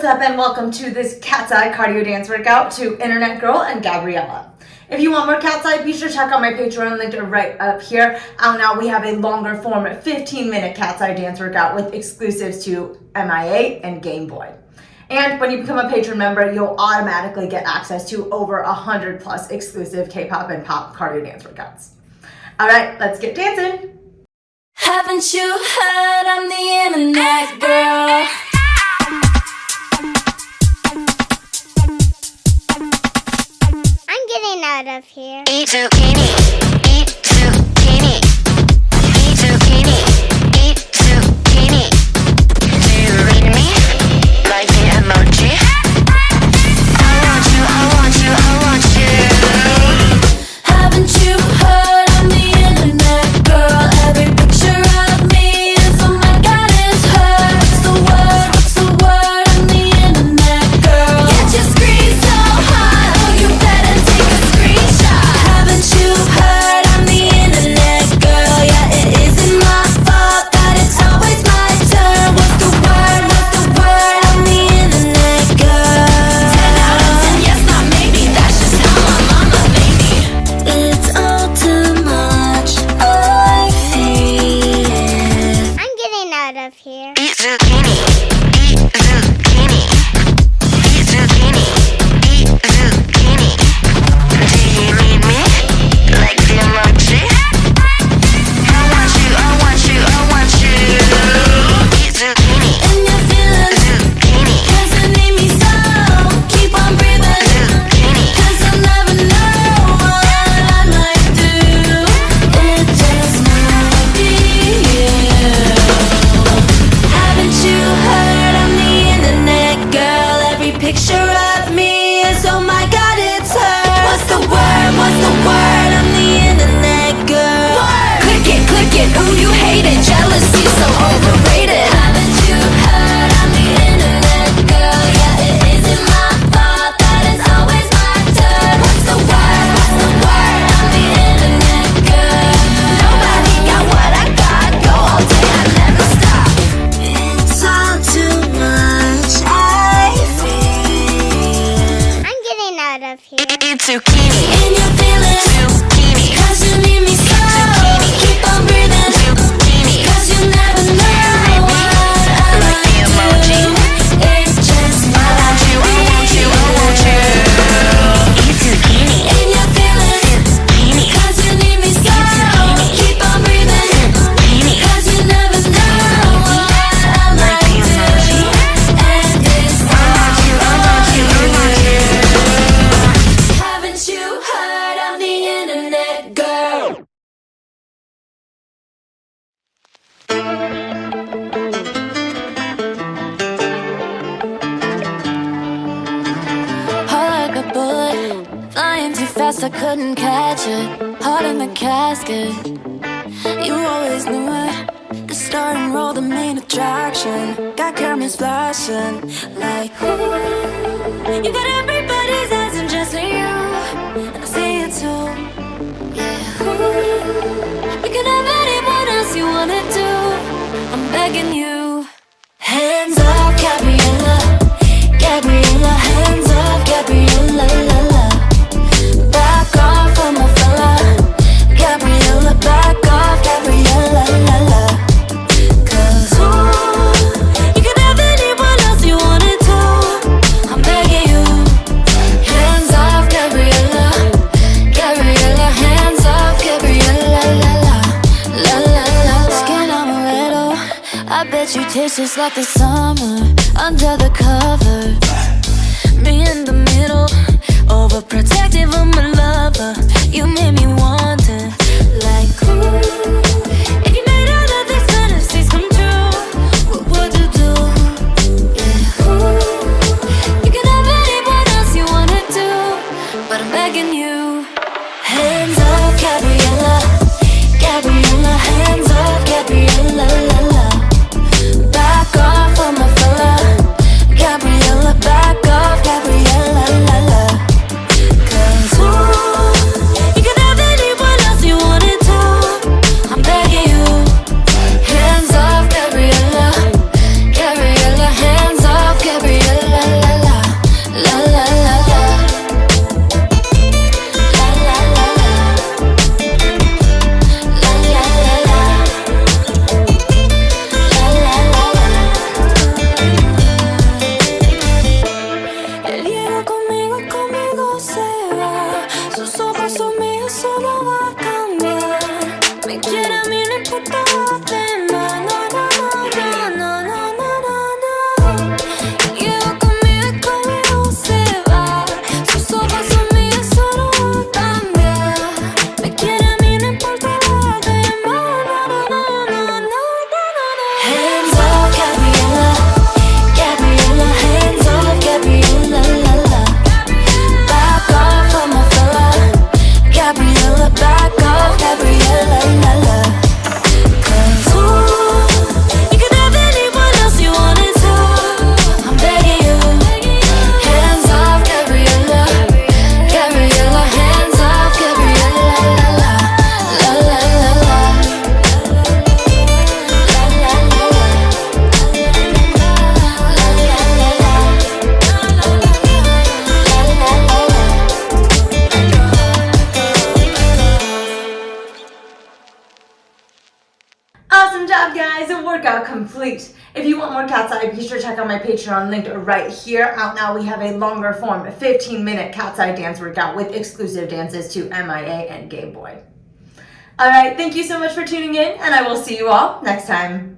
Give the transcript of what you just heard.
up and welcome to this Katseye cardio dance workout to Internet Girl and Gabriella. If you want more Katseye, be sure to check out my Patreon linked right up here. Now we have a longer form 15-minute Katseye dance workout with exclusives to MIA and Game Boy. And when you become a patron member, you'll automatically get access to over 100 plus exclusive K-pop and pop cardio dance workouts. All right, let's get dancing. Haven't you heard I'm the Internet Girl? I'm getting out of here. Eat zucchini, eat zucchini, eat zucchini, eat zucchini. Do you read me? Like the emoji? I want you, I want you, I want you. Haven't you heard I'm the Internet Girl? Every picture of me is, oh my God, it's her. What's the word? What's the word? I'm the Internet Girl. Get your screen so hot, oh you better take a screenshot. Haven't you heard I'm the Internet Girl? Yeah, it isn't my fault that it's always my turn. What's the word? What's the word? I'm the Internet Girl. 10 out of 10, yes, not maybe. That's just how my mama made me. It's all too much, I feel it. I'm getting out of here. Eat zucchini, eat zucchini, eat zucchini, eat zucchini. Do you read me? Like the emoji? I want you, I want you, I want you. Eat zucchini, And you're feeling zucchini, cause you need me so. Keep on breathing, zucchini. cause you'll never know what I might do. It just might be you. Haven't you heard I'm the Internet Girl? Every picture of me is, oh my God, it's her. What's the word? What's the word? I'm the Internet Girl. Click it, ooh, you hate it. Jealousy so overrated. Haven't you heard I'm the Internet Girl? Yeah, it isn't my fault that it's always my turn. What's the word? What's the word? I'm the Internet Girl. Nobody got what I got. Go all day, I never stop. It's all too much, I feel. I'm getting out of here. Eat zucchini, And you're feeling zucchini, cause you need me so. Keep on breathing, zucchini. cause you never know what I Like the might emoji? do. It's just I want you, I want you, I want you. Eat zucchini, and you're feeling zucchini, cause you need me so. Keep on breathing, zucchini. cause you never know what I might Like the do. emoji? And it's I want you, I want you, I want you. Haven't you heard I'm the Internet Girl? Heart like a bullet, flying too fast, I couldn't catch it. Heart in the casket, you always knew it. The start and roll, the main attraction. Got cameras flashing, like ooh. You got everybody's eyes and just you, and I see it too. Yeah, ooh. You can have anyone else you wanna do. I'm begging you. Hands up, Gabriella, Gabriella. Hands up, Gabriella, la la. Back off of my fella, Gabriella. Back off, Gabriella, la la. 'Cause ooh, you can have anyone else you wanted to. I'm begging you. Hands off, Gabriella, Gabriella. Hands off, Gabriella, la la, la la la. Skin amaretto, I bet you taste just like the summer under the covers. Me in the middle, overprotective of my lover. You made me want it, like ooh. If you made all of these fantasies come true, what would you do? Yeah, ooh. You can have anyone else you wanna do, but I'm begging you. Hands up, Gabriella, Gabriella. Hands up, Gabriella, la la. Back off of my fella, Gabriella. Back off, Gabriella, la la. 'Cause ooh, you can have anyone job, guys. A workout complete. If you want more Katseye, be sure to check out my Patreon linked right here. Out now, we have a longer form, 15-minute Katseye dance workout with exclusive dances to MIA and Game Boy. All right, thank you so much for tuning in, and I will see you all next time.